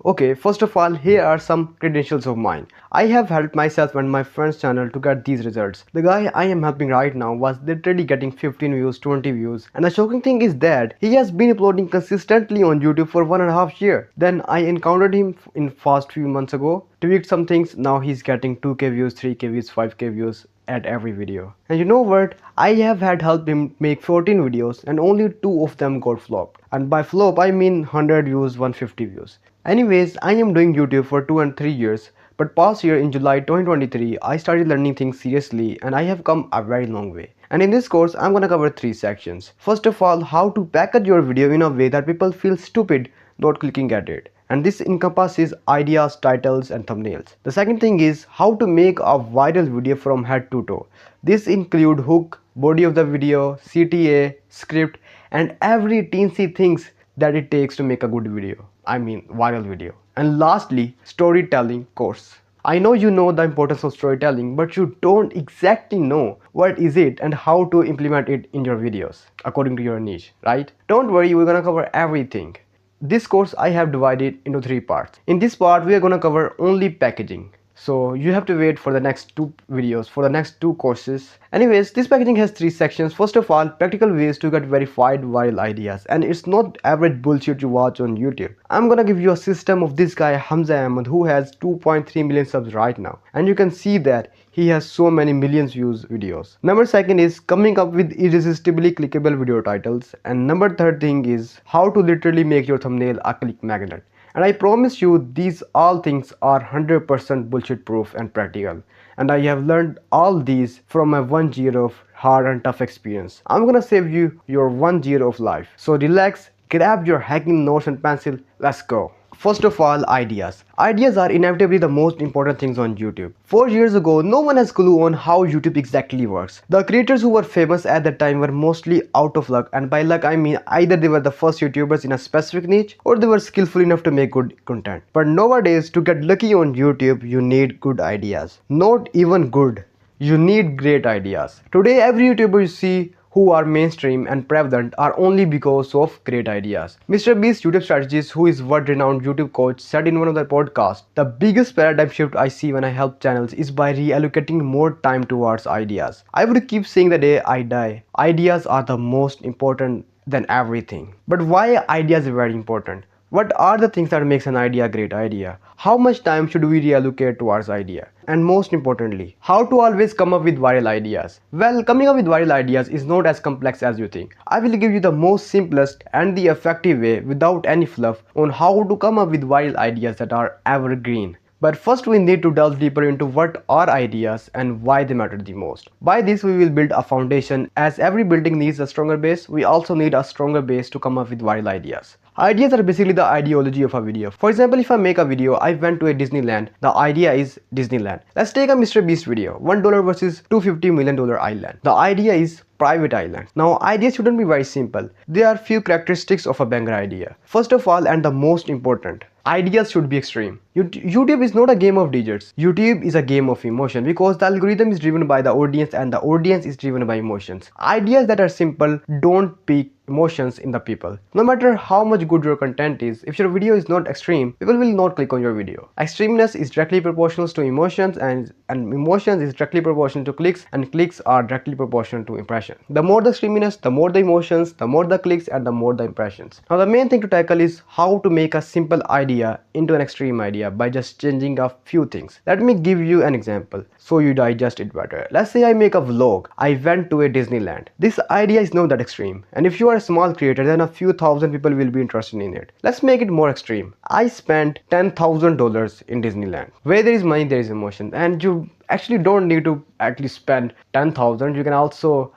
Okay, first of all, here are some credentials of mine. I have helped myself and my friend's channel to get these results. The guy I am helping right now was literally getting 15 views, 20 views. And the shocking thing is that he has been uploading consistently on YouTube for 1.5 years. Then I encountered him in fast few months ago, tweaked some things, now he's getting 2k views, 3k views, 5k views at every video. And you know what? I have had helped him make 14 videos and only 2 of them got flopped. And by flop I mean 100 views, 150 views. Anyways, I am doing YouTube for 2 and 3 years, but past year in July 2023, I started learning things seriously and I have come a very long way. And in this course, I'm gonna cover 3 sections. First of all, how to package your video in a way that people feel stupid not clicking at it. And this encompasses ideas, titles and thumbnails. The second thing is how to make a viral video from head to toe. This include hook, body of the video, CTA, script and every teensy things that it takes to make a good video. I mean viral video. And lastly, storytelling course. I know you know the importance of storytelling, but you don't exactly know what is it and how to implement it in your videos according to your niche, right? Don't worry, we're gonna cover everything. This course I have divided into 3 parts. In this part we are gonna cover only packaging. So you have to wait for the next 2 videos, for the next 2 courses. Anyways, this packaging has 3 sections. First of all, practical ways to get verified viral ideas. And it's not average bullshit you watch on YouTube. I'm gonna give you a system of this guy Hamza Ahmed who has 2.3 million subs right now. And you can see that he has so many millions views videos. Number second is coming up with irresistibly clickable video titles. And number third thing is how to literally make your thumbnail a click magnet. And I promise you these all things are 100% bullshit proof and practical. And I have learned all these from my 1 year of hard and tough experience. I'm gonna save you your 1 year of life. So relax, grab your hacking notes and pencil, let's go. First of all, ideas. Ideas are inevitably the most important things on YouTube. 4 years ago, no one has clue on how YouTube exactly works. The creators who were famous at that time were mostly out of luck, and by luck I mean either they were the first YouTubers in a specific niche or they were skillful enough to make good content. But nowadays, to get lucky on YouTube, you need good ideas. Not even good. You need great ideas. Today, every YouTuber you see who are mainstream and prevalent are only because of great ideas. Mr. Beast's YouTube strategist, who is world-renowned YouTube coach, said in one of the podcasts, the biggest paradigm shift I see when I help channels is by reallocating more time towards ideas. I would keep saying the day I die, ideas are the most important than everything. But why ideas are very important? What are the things that makes an idea a great idea? How much time should we reallocate towards idea? And most importantly, how to always come up with viral ideas? Well, coming up with viral ideas is not as complex as you think. I will give you the most simplest and the effective way without any fluff on how to come up with viral ideas that are evergreen. But first we need to delve deeper into what are ideas and why they matter the most. By this we will build a foundation. As every building needs a stronger base, we also need a stronger base to come up with viral ideas. Ideas are basically the ideology of a video. For example, if I make a video, I went to a Disneyland, the idea is Disneyland. Let's take a Mr. Beast video, $1 versus $250 million island. The idea is private island. Now ideas shouldn't be very simple. There are few characteristics of a banger idea. First of all, and the most important, ideas should be extreme. YouTube is not a game of digits. YouTube is a game of emotion because the algorithm is driven by the audience and the audience is driven by emotions. Ideas that are simple don't pique emotions in the people. No matter how much good your content is, if your video is not extreme, people will not click on your video. Extremeness is directly proportional to emotions and emotions is directly proportional to clicks and clicks are directly proportional to impressions. The more the extremeness, the more the emotions, the more the clicks and the more the impressions. Now the main thing to tackle is how to make a simple idea into an extreme idea by just changing a few things. Let me give you an example so you digest it better. Let's say I make a vlog. I went to a Disneyland. This idea is not that extreme, and if you are a small creator, then a few thousand people will be interested in it. Let's make it more extreme. I spent $10,000 in Disneyland. Where there is money, there is emotion, and you actually don't need to actually spend 10,000. You can also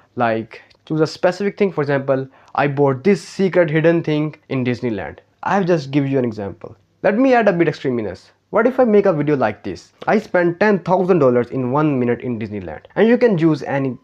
choose a specific thing. For example, I bought this secret hidden thing in Disneyland. I've just give you an example. Let me add a bit extremeness. What if I make a video like this? I spent $10,000 in 1 minute in Disneyland, and you can use any,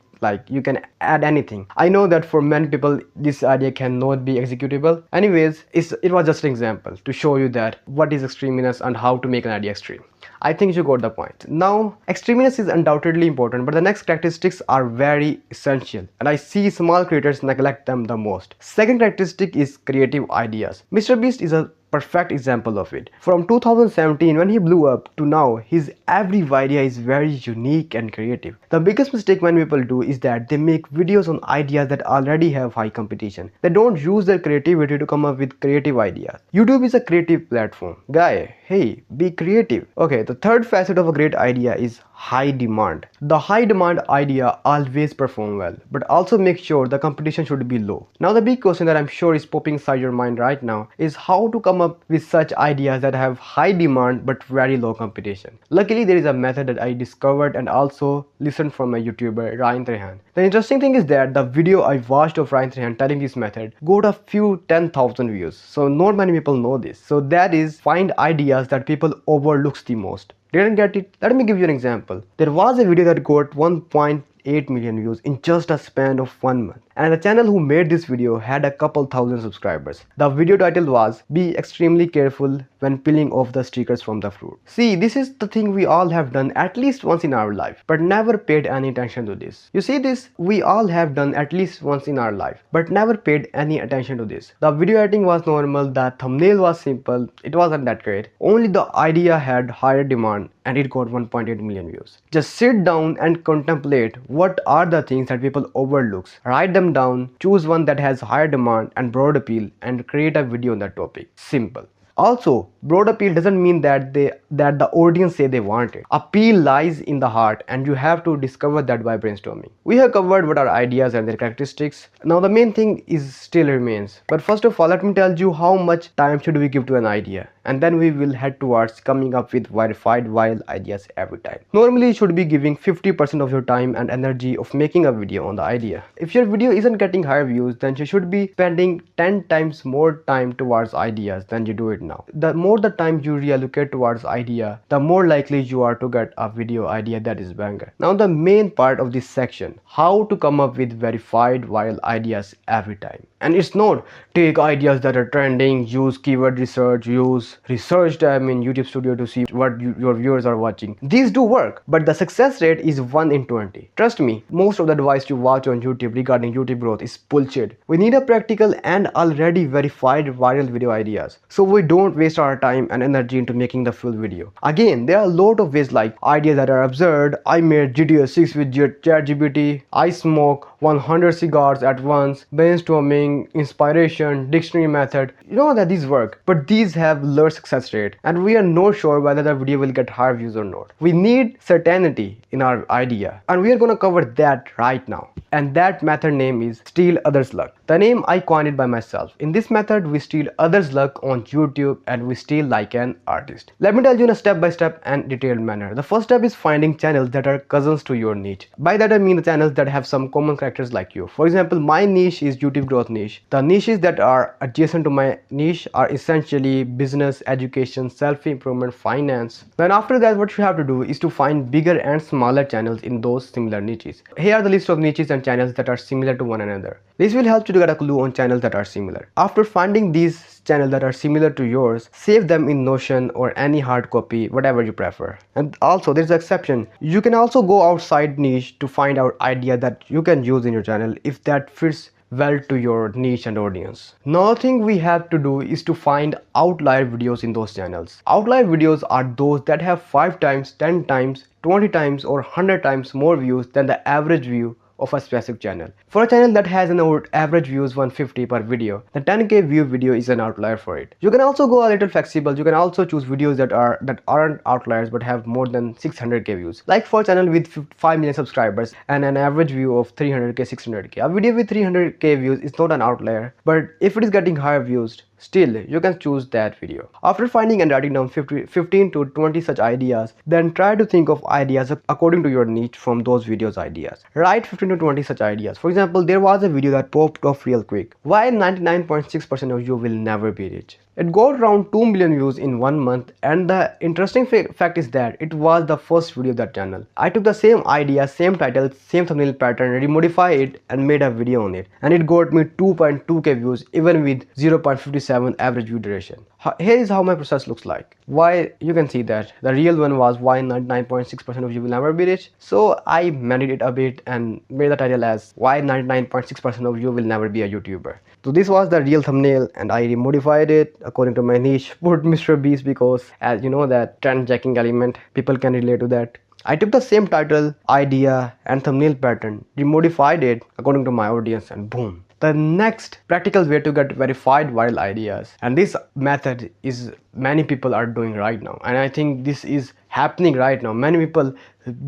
you can add anything. I know that for many people this idea cannot be executable. Anyways, it was just an example to show you that what is extremeness and how to make an idea extreme. I think you got the point. Now, extremeness is undoubtedly important, but the next characteristics are very essential, and I see small creators neglect them the most. Second characteristic is creative ideas. Mr. Beast is a perfect example of it. From 2017 when he blew up to now, his every video is very unique and creative. The biggest mistake many people do is that they make videos on ideas that already have high competition. They don't use their creativity to come up with creative ideas. YouTube is a creative platform. Guy, hey, be creative. Okay, the third facet of a great idea is high demand. The high demand idea always perform well, but also make sure the competition should be low. Now the big question that I'm sure is popping inside your mind right now is how to come up with such ideas that have high demand but very low competition. Luckily there is a method that I discovered and also listened from a YouTuber, Ryan Trehan. The interesting thing is that the video I watched of Ryan Trehan telling this method got a few 10,000 views. So not many people know this. So that is find ideas that people overlooks the most. Didn't get it? Let me give you an example. There was a video that got 1.8 million views in just a span of 1 month. And the channel who made this video had a couple thousand subscribers. The video title was "Be extremely careful when peeling off the stickers from the fruit." See, this is the thing we all have done at least once in our life, but never paid any attention to this. You see this? We all have done at least once in our life, but never paid any attention to this. The video editing was normal, the thumbnail was simple, it wasn't that great. Only the idea had higher demand and it got 1.8 million views. Just sit down and contemplate what are the things that people overlooks. Write them down, choose one that has higher demand and broad appeal and create a video on that topic. Simple. Also, broad appeal doesn't mean that the audience say they want it. Appeal lies in the heart and you have to discover that by brainstorming. We have covered what are ideas and their characteristics. Now the main thing is still remains. But first of all, let me tell you how much time should we give to an idea. And then we will head towards coming up with verified viral ideas every time. Normally you should be giving 50% of your time and energy of making a video on the idea. If your video isn't getting higher views, then you should be spending 10 times more time towards ideas than you do it now. The more the time you reallocate towards idea, the more likely you are to get a video idea that is banger. Now the main part of this section, how to come up with verified viral ideas every time. And it's not take ideas that are trending, use keyword research, use research them in YouTube Studio to see what your viewers are watching. These do work, but the success rate is 1 in 20. Trust me, most of the advice you watch on YouTube regarding YouTube growth is bullshit. We need a practical and already verified viral video ideas, so we don't waste our time and energy into making the full video. Again, there are a lot of ways like ideas that are absurd. I made GTA 6 with ChatGPT. I smoke 100 cigars at once. Brainstorming, inspiration, dictionary method. You know that these work, but these have low success rate and we are not sure whether the video will get higher views or not. We need certainty in our idea and we are gonna cover that right now. And that method name is steal others' luck. The name I coined it by myself. In this method, we steal others' luck on YouTube and we steal like an artist. Let me tell you in a step-by-step and detailed manner. The first step is finding channels that are cousins to your niche. By that I mean the channels that have some common characters like you. For example, my niche is YouTube growth niche. The niches that are adjacent to my niche are essentially business, education, self-improvement, finance. Then after that, what you have to do is to find bigger and smaller channels in those similar niches. Here are the list of niches and channels that are similar to one another. This will help you to get a clue on channels that are similar. After finding these channels that are similar to yours, save them in Notion or any hard copy, whatever you prefer. And also there's an exception. You can also go outside niche to find out idea that you can use in your channel if that fits well to your niche and audience. Another thing we have to do is to find outlier videos in those channels. Outlier videos are those that have 5 times, 10 times, 20 times or 100 times more views than the average view of a specific channel. For a channel that has an average views 150 per video, the 10k view video is an outlier for it. You can also go a little flexible. You can also choose videos that aren't outliers but have more than 600k views. Like for a channel with 5 million subscribers and an average view of 300k, 600k. A video with 300k views is not an outlier, but if it is getting higher views, still you can choose that video. After finding and writing down 15 to 20 such ideas, then try to think of ideas according to your niche from those videos ideas. Write 15 to 20 such ideas. For example, there was a video that popped off real quick. Why 99.6% of you will never be rich? It got around 2 million views in 1 month, and the interesting fact is that it was the first video of that channel. I took the same idea, same title, same thumbnail pattern, remodified it and made a video on it, and it got me 2.2k views even with 0.57 average view duration. Here is how my process looks like. Why, you can see that the real one was why 99.6% of you will never be rich. So I mended it a bit and made the title as why 99.6% of you will never be a YouTuber. So this was the real thumbnail and I modified it according to my niche. Put Mr. Beast because, as you know, that trend jacking element, people can relate to that. I took the same title, idea and thumbnail pattern, remodified it according to my audience, and boom. The next practical way to get verified viral ideas, and this method is many people are doing right now, and I think this is happening right now. Many people,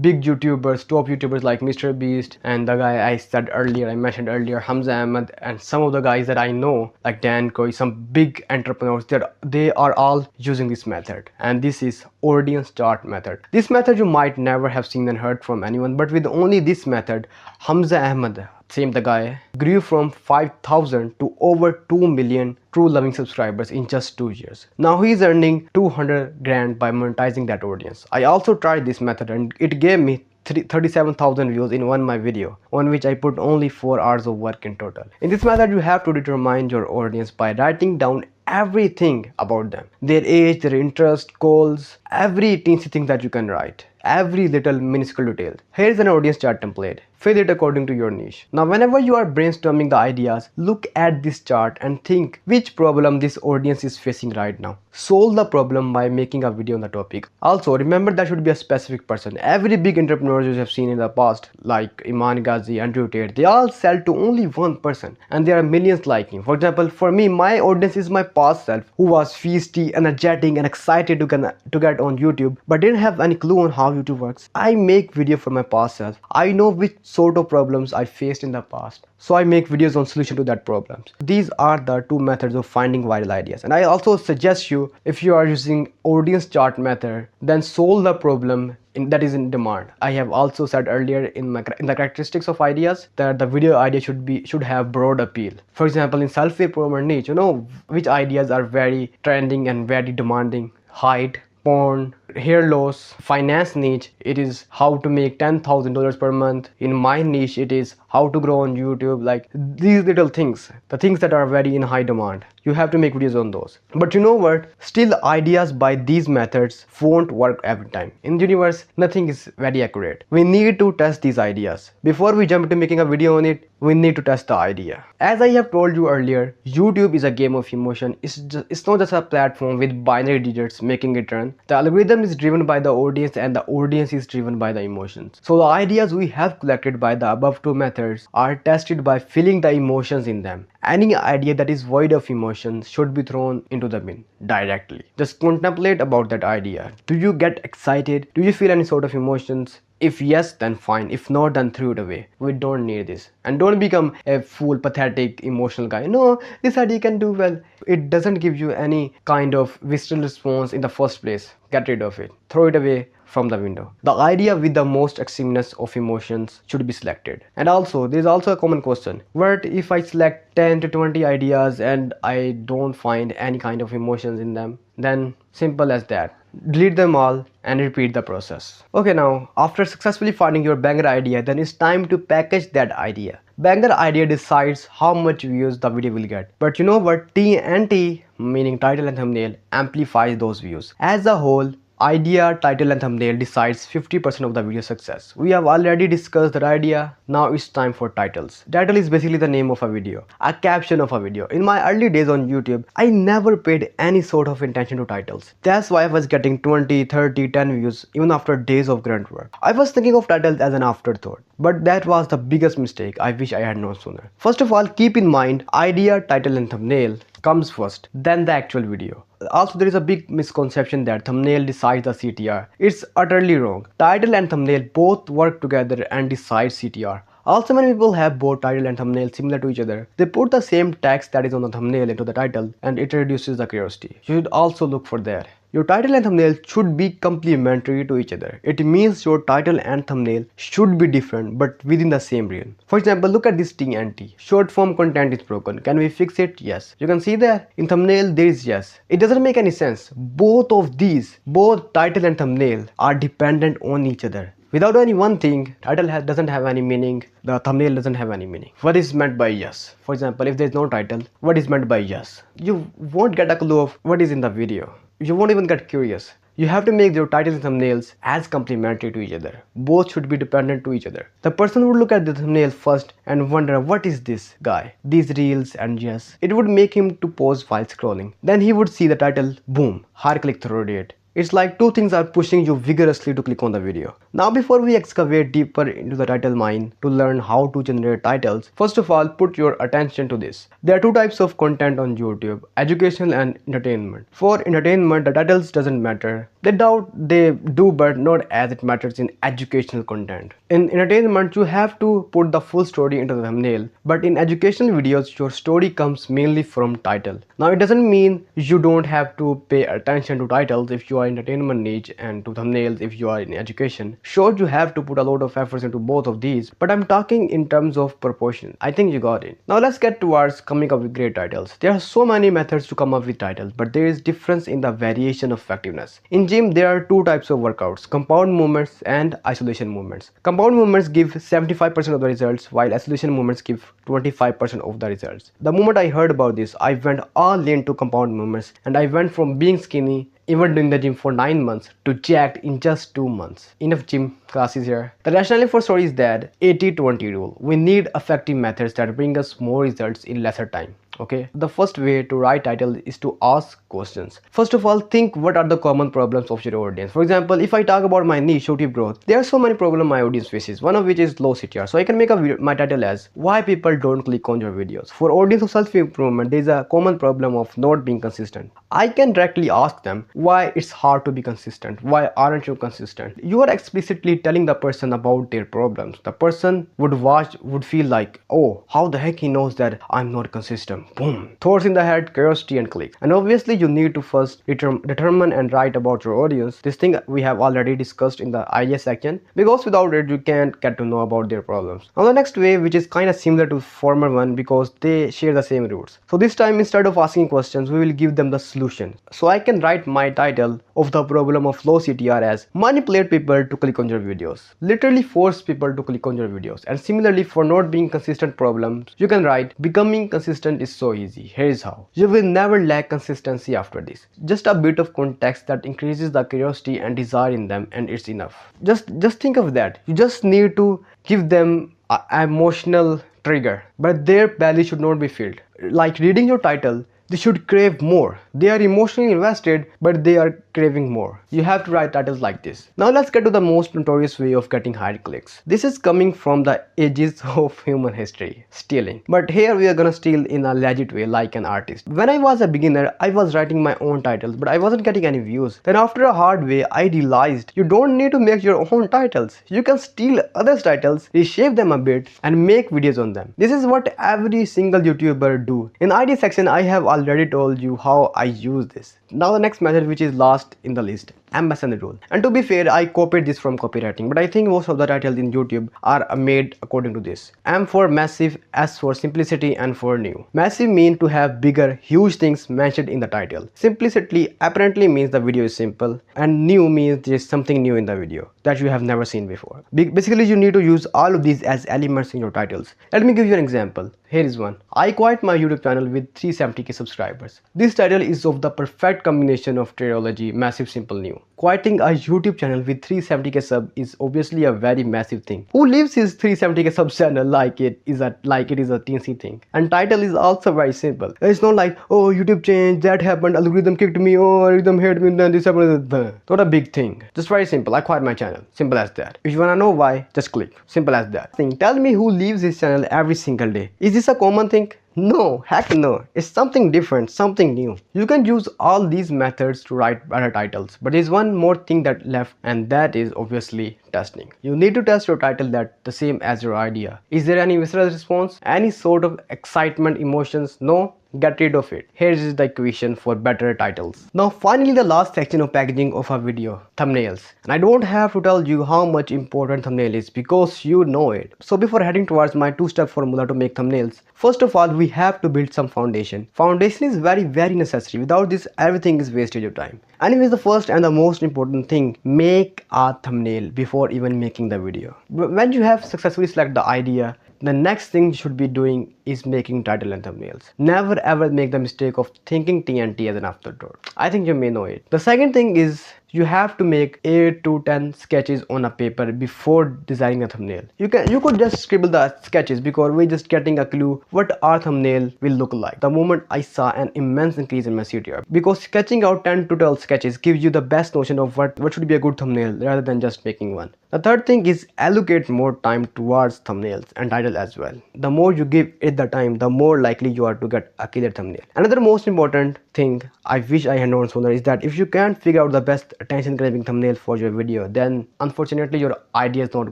big YouTubers, top YouTubers like Mr. Beast and the guy I mentioned earlier, Hamza Ahmed, and some of the guys that I know like Dan Koi, some big entrepreneurs, that they are all using this method, and this is audience chart method. This method you might never have seen and heard from anyone, but with only this method, Hamza Ahmed, same the guy, grew from 5,000 to over 2 million true loving subscribers in just 2 years. Now he is earning 200 grand by monetizing that audience. I also tried this method and it gave me 37,000 views in one my video, on which I put only 4 hours of work in total. In this method, you have to determine your audience by writing down everything about them, their age, their interest, goals, every teensy thing that you can write, every little minuscule detail. Here is an audience chart template. Fill it according to your niche. Now whenever you are brainstorming the ideas, look at this chart and think which problem this audience is facing right now. Solve the problem by making a video on the topic. Also remember, that should be a specific person. Every big entrepreneur you have seen in the past, like Iman Ghazi, Andrew Tate, they all sell to only one person and there are millions like him. For example, for me, my audience is my past self who was feisty, energetic and excited to get on YouTube but didn't have any clue on how YouTube works. I make video for my past self. I know which sort of problems I faced in the past, so I make videos on solution to that problems. These are the two methods of finding viral ideas, and I also suggest you, if you are using audience chart method, then solve the problem that is in demand. I have also said earlier in the characteristics of ideas that the video idea should have broad appeal. For example, in self-improvement niche, you know which ideas are very trending and very demanding: height, porn, hair loss. Finance niche, it is how to make $10,000 per month. In my niche, it is how to grow on YouTube. Like these little things, the things that are very in high demand, you have to make videos on those. But you know what, still ideas by these methods won't work every time. In the universe, nothing is very accurate. We need to test these ideas before we jump into making a video on it. We need to test the idea. As I have told you earlier, YouTube is a game of emotion. It's not just a platform with binary digits making it run. The algorithm is driven by the audience and the audience is driven by the emotions. So the ideas we have collected by the above two methods are tested by feeling the emotions in them. Any idea that is void of emotions should be thrown into the bin directly. Just contemplate about that idea. Do you get excited? Do you feel any sort of emotions? If yes, then fine. If not, then throw it away. We don't need this. And don't become a fool, pathetic, emotional guy. No, this idea can do well. It doesn't give you any kind of visceral response in the first place. Get rid of it. Throw it away from the window. The idea with the most extremeness of emotions should be selected. And also, there is also a common question. What if I select 10 to 20 ideas and I don't find any kind of emotions in them? Then simple as that. Delete them all and repeat the process. Okay, now after successfully finding your banger idea, then it's time to package that idea. Banger idea decides how much views the video will get. But you know what? TNT, meaning title and thumbnail, amplifies those views. As a whole, idea, title and thumbnail decides 50% of the video success. We have already discussed that idea. Now it's time for titles. Title is basically the name of a video, a caption of a video. In my early days on YouTube, I never paid any sort of attention to titles. That's why I was getting 20, 30, 10 views even after days of grunt work. I was thinking of titles as an afterthought. But that was the biggest mistake. I wish I had known sooner. First of all, keep in mind, idea, title and thumbnail comes first, then the actual video. Also, there is a big misconception that thumbnail decides the CTR. It's utterly wrong. Title and thumbnail both work together and decide CTR. Also, many people have both title and thumbnail similar to each other. They put the same text that is on the thumbnail into the title and it reduces the curiosity. You should also look for that. Your title and thumbnail should be complementary to each other. It means your title and thumbnail should be different but within the same realm. For example, look at this TNT. Short form content is broken. Can we fix it? Yes. You can see there in thumbnail there is yes. It doesn't make any sense. Both of these, both title and thumbnail, are dependent on each other. Without any one thing, doesn't have any meaning, the thumbnail doesn't have any meaning. What is meant by yes? For example, if there is no title, what is meant by yes? You won't get a clue of what is in the video. You won't even get curious. You have to make your titles and thumbnails as complementary to each other. Both should be dependent to each other. The person would look at the thumbnail first and wonder, what is this guy? These reels, and yes, it would make him to pause while scrolling. Then he would see the title, boom, high click through rate. It's like two things are pushing you vigorously to click on the video. Now before we excavate deeper into the title mine to learn how to generate titles, first of all put your attention to this. There are two types of content on YouTube, educational and entertainment. For entertainment, the titles doesn't matter. They do, but not as it matters in educational content. In entertainment, you have to put the full story into the thumbnail, but in educational videos, your story comes mainly from title. Now it doesn't mean you don't have to pay attention to titles if you are entertainment niche and to thumbnails if you are in education. Sure, you have to put a lot of efforts into both of these, but I'm talking in terms of proportion. I think you got it. Now let's get towards coming up with great titles. There are so many methods to come up with titles, but there is difference in the variation of effectiveness. In gym, there are two types of workouts, compound movements and isolation movements. Compound movements give 75% of the results, while isolation movements give 25% of the results. The moment I heard about this, I went all into compound movements, and I went from being skinny, even doing the gym for 9 months, to jacked in just 2 months. Enough gym classes here. The rationale for story is that 80-20 rule. We need effective methods that bring us more results in lesser time. Okay, the first way to write title is to ask questions. First of all, think what are the common problems of your audience. For example, if I talk about my niche, YouTube growth, there are so many problems my audience faces, one of which is low CTR. So I can make my title as why people don't click on your videos. For audience of self-improvement, there is a common problem of not being consistent. I can directly ask them why it's hard to be consistent. Why aren't you consistent? You are explicitly telling the person about their problems. The person would feel like, oh, how the heck he knows that I'm not consistent. Boom. Thoughts in the head, curiosity, and click. And obviously you need to first determine and write about your audience. This thing we have already discussed in the idea section, because without it you can't get to know about their problems. Now the next way, which is kind of similar to former one because they share the same roots. So this time, instead of asking questions, we will give them the solution. So I can write my title of the problem of low CTR as manipulate people to click on your videos. Literally force people to click on your videos. And similarly, for not being consistent problems, you can write becoming consistent is so easy. Here is how. You will never lack consistency after this. Just a bit of context that increases the curiosity and desire in them, and it's enough. Just think of that. You just need to give them an emotional trigger, but their belly should not be filled. Like reading your title, they should crave more. They are emotionally invested, but they are craving more. You have to write titles like this. Now let's get to the most notorious way of getting high clicks. This is coming from the ages of human history, stealing. But here we are gonna steal in a legit way, like an artist. When I was a beginner, I was writing my own titles, but I wasn't getting any views. Then after a hard way, I realized you don't need to make your own titles. You can steal others' titles, reshape them a bit, and make videos on them. This is what every single YouTuber do. In ID section, I have already told you how I use this. Now the next method, which is last in the list, MSN rule. And to be fair, I copied this from copywriting, but I think most of the titles in YouTube are made according to this. M for massive, S for simplicity, and for new. Massive means to have bigger, huge things mentioned in the title. Simplicity apparently means the video is simple, and new means there is something new in the video that you have never seen before. Basically, you need to use all of these as elements in your titles. Let me give you an example. Here is one. I quit my YouTube channel with 370k subscribers. This title is of the perfect combination of trilogy, massive, simple, new. Quitting a YouTube channel with 370k sub is obviously a very massive thing. Who leaves his 370k sub channel like it is a teensy thing? And title is also very simple. It's not like, oh, YouTube changed, that happened, algorithm kicked me, oh, algorithm hate me, then this happened. Not a big thing. Just very simple. I quit my channel. Simple as that. If you wanna know why, just click. Simple as that. Tell me who leaves his channel every single day. Is this a common thing? No, heck no. It's something different, something new. You can use all these methods to write better titles, but there's one more thing that left, and that is obviously testing. You need to test your title that the same as your idea. Is there any visceral response? Any sort of excitement, emotions? No? Get rid of it. Here is the equation for better titles. Now finally the last section of packaging of a video, thumbnails. And I don't have to tell you how much important thumbnail is because you know it. So before heading towards my two-step formula to make thumbnails, first of all we have to build some foundation. Foundation is very necessary. Without this everything is wastage of time. Anyways, the first and the most important thing, make a thumbnail before even making the video. When you have successfully selected the idea, the next thing you should be doing is making title and thumbnails. Never ever make the mistake of thinking TNT as an afterthought. I think you may know it. The second thing is you have to make 8 to 10 sketches on a paper before designing a thumbnail. You could just scribble the sketches because we're just getting a clue what our thumbnail will look like. The moment I saw an immense increase in my CTR because sketching out 10 to 12 sketches gives you the best notion of what should be a good thumbnail rather than just making one. The third thing is allocate more time towards thumbnails and title as well. The more you give it the time, the more likely you are to get a killer thumbnail. Another most important thing I wish I had known sooner is that if you can't figure out the best attention grabbing thumbnail for your video, then unfortunately your idea is not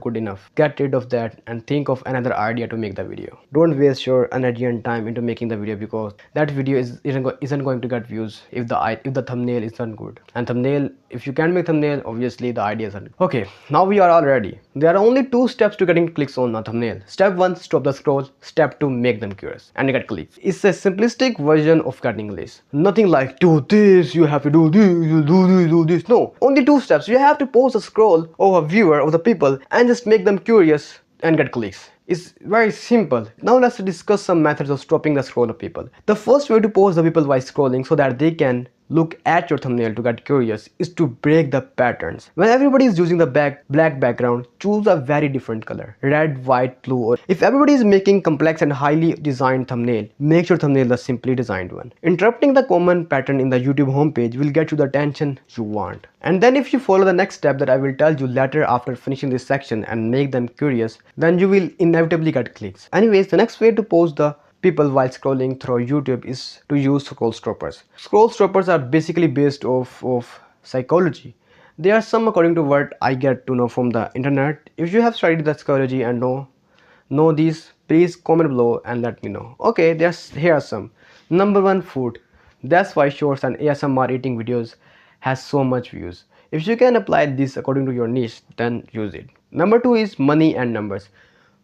good enough. Get rid of that and think of another idea to make the video. Don't waste your energy and time into making the video because that video isn't going to get views if the thumbnail isn't good. And thumbnail, if you can't make thumbnail, obviously the idea isn't good. Okay, now we are all ready. There are only 2 steps to getting clicks on a thumbnail. Step 1, stop the scroll. Step 2, make them curious and get clicks. It's a simplistic version of getting clicks. Nothing like do this, you have to do this, you do this. No, only 2 steps. You have to pause the scroll of a viewer of the people and just make them curious and get clicks. It's very simple. Now let's discuss some methods of stopping the scroll of people. The first way to pause the people while scrolling so that they can look at your thumbnail to get curious is to break the patterns. When everybody is using the black background, choose a very different color, red, white, blue, or if everybody is making complex and highly designed thumbnail, make your thumbnail the simply designed one. Interrupting the common pattern in the YouTube homepage will get you the attention you want. And then if you follow the next step that I will tell you later after finishing this section and make them curious, then you will inevitably get clicks. Anyways, the next way to pause the people while scrolling through YouTube is to use scroll stoppers. Scroll stoppers are basically based off of psychology. They are some according to what I get to know from the internet. If you have studied the psychology and know these, please comment below and let me know. Okay, here are some. Number 1, food. That's why shorts and ASMR eating videos has so much views. If you can apply this according to your niche, then use it. Number 2 is money and numbers.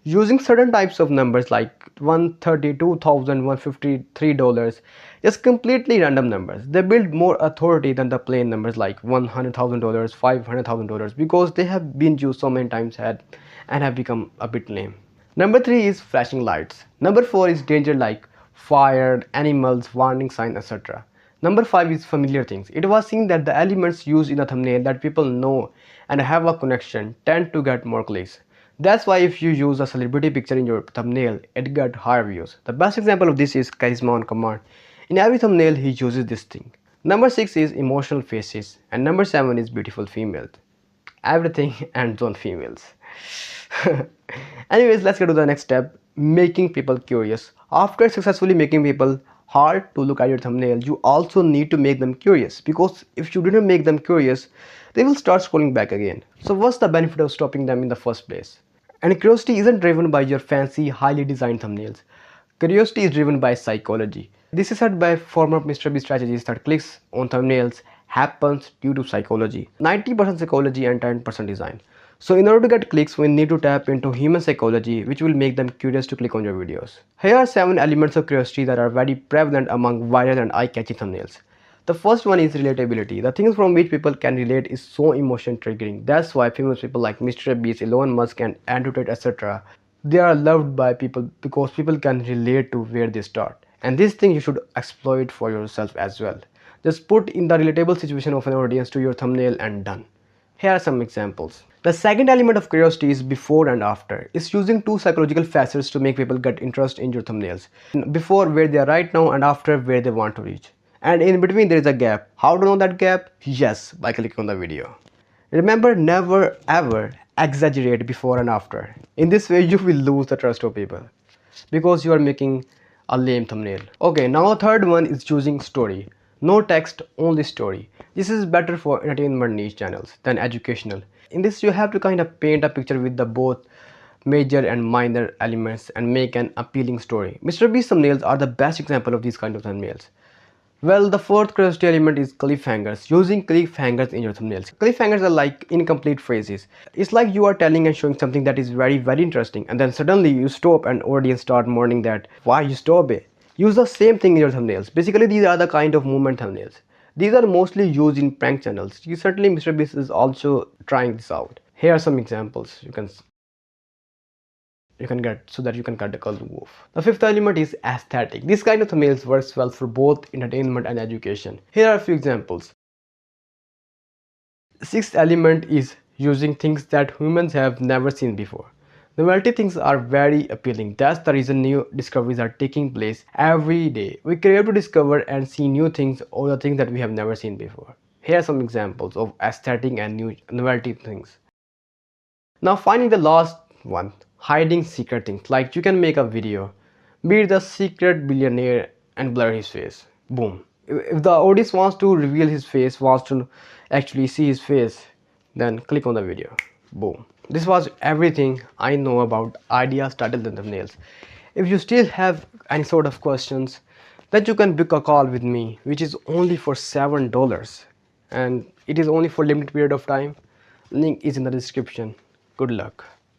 Using certain types of numbers like $130, $2,000, $153, just completely random numbers. They build more authority than the plain numbers like $100,000, $500,000 because they have been used so many times and have become a bit lame. Number 3 is flashing lights. Number 4 is danger like fire, animals, warning sign, etc. Number 5 is familiar things. It was seen that the elements used in the thumbnail that people know and have a connection tend to get more clicks. That's why if you use a celebrity picture in your thumbnail, it got higher views. The best example of this is Charisma on Command. In every thumbnail, he uses this thing. Number 6 is emotional faces. And number 7 is beautiful females. Everything ends on females. Anyways, let's get to the next step, making people curious. After successfully making people hard to look at your thumbnail, you also need to make them curious because if you didn't make them curious, they will start scrolling back again. So what's the benefit of stopping them in the first place? And curiosity isn't driven by your fancy, highly designed thumbnails. Curiosity is driven by psychology. This is said by former Mr. Beast strategist that clicks on thumbnails happens due to psychology. 90% psychology and 10% design. So in order to get clicks, we need to tap into human psychology, which will make them curious to click on your videos. Here are 7 elements of curiosity that are very prevalent among viral and eye-catchy thumbnails. The first one is relatability. The things from which people can relate is so emotion triggering. That's why famous people like Mr. Beast, Elon Musk and Andrew Tate, etc. They are loved by people because people can relate to where they start. And this thing you should exploit for yourself as well. Just put in the relatable situation of an audience to your thumbnail and done. Here are some examples. The second element of curiosity is before and after. It's using 2 psychological facets to make people get interest in your thumbnails. Before where they are right now and after where they want to reach. And in between there is a gap. How to know that gap? Yes, by clicking on the video. Remember, never ever exaggerate before and after. In this way you will lose the trust of people because you are making a lame thumbnail. Okay, now the third one is choosing story. No text, only story. This is better for entertainment niche channels than educational. In this you have to kind of paint a picture with the both major and minor elements and make an appealing story. Mr. Beast thumbnails are the best example of these kind of thumbnails. Well, the fourth curiosity element is cliffhangers. Using cliffhangers in your thumbnails. Cliffhangers are like incomplete phrases. It's like you are telling and showing something that is very, very interesting, and then suddenly you stop and audience start mourning that why you stop it. Use the same thing in your thumbnails. Basically, these are the kind of movement thumbnails. These are mostly used in prank channels. Certainly, Mr. Beast is also trying this out. Here are some examples you can get so that you can cut the color off. The fifth element is aesthetic. This kind of thumbnails works well for both entertainment and education. Here are a few examples. Sixth element is using things that humans have never seen before. Novelty things are very appealing. That's the reason new discoveries are taking place every day. We crave to discover and see new things or the things that we have never seen before. Here are some examples of aesthetic and new novelty things. Now finding the last one, hiding secret things. Like you can make a video, be the secret billionaire and blur his face. Boom. If the audience wants to reveal his face, wants to actually see his face, then click on the video. Boom. This was everything I know about ideas, titles and thumbnails. If you still have any sort of questions, then you can book a call with me, which is only for $7 and it is only for limited period of time. Link is in the description. Good luck.